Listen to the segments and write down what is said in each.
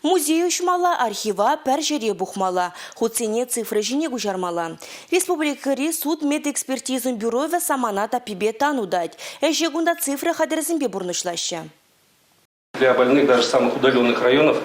Музей ушмала, архива пәр жере бухмала. Хуцене цифры жіне гужармала. Республикари суд медэкспертизун бюро ве саманата пибе танудать. Эжегунда цифры хадерзимбе бурнышлаща. Для больных даже самых удаленных районов,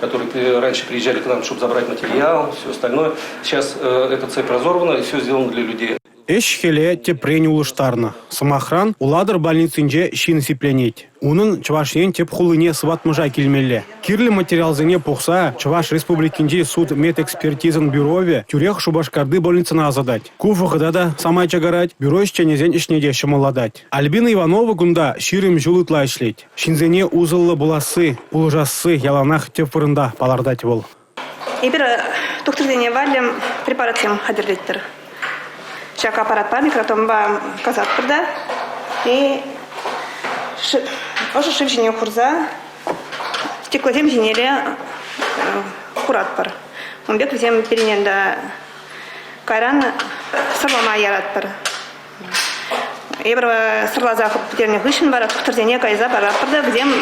которые раньше приезжали к нам, чтобы забрать материал, все остальное, сейчас эта цепь разорвана и все сделано для людей. Эшхеле тепрени улыштарна. Самохран уладыр больницинже шин сипленеть. Унын чавашен теп хулыне сватмыжа келмелле. Кирлі материалзыне пухса Чаваш республикинде суд медэкспертизын бюрове тюрех шубашкарды больницына азадать. Куфыхыда да самай чагарать, бюро ишченезен ишнеде шымаладать. Альбина Иванова гунда ширим жулытла ишлеть. Шинзене узыллы буласы, пулжасы яланах тепфырында палардать бол. Ибір тоқтырдене валим препаратсем хадерлеттір. Шак аппарат бар, микротомба казат бірді. И ошы шып жіне құрза, стеклозем жинеле құрат бар. Он бек взем перененді кайран сырлама ярат бар. Ебір сырлаза құптеріне ғышын бар, тоқтырдене кайза бар, взем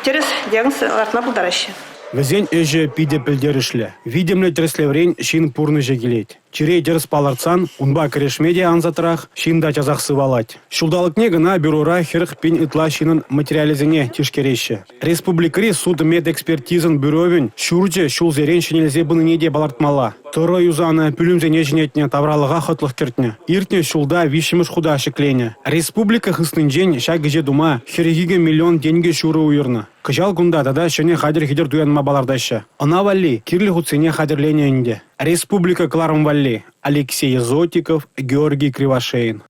терес диагноз артына бұлдарашы. Везень эже пиде пілдерішлі. Видимлі треслеврень шин пурны жегелеть. Чирей дерс паларцан, унба корешмеде анзатрах, шин дать азах сывалать. Шулдалыкне гына бюрора херх пень итла шинын материализене тишкерещі. Республикари суд медэкспертизын бюровен шурже шулзерен шинелзе быныне балартмала. Тыры юзаны пүлімзене жинетне тавралыға хотлық кертне. Иртне шулда вишіміш худа шеклене. Республика хыснынжен шагыже дума херегиге миллион деньги шуры уйырны. Кыжал гунда дада шене хадер хидер дуянма балардаща. Она валли, кирли хуцене хадерлене инде. Республика Кларм Валли. Алексей Зотиков, Георгий Кривошеин.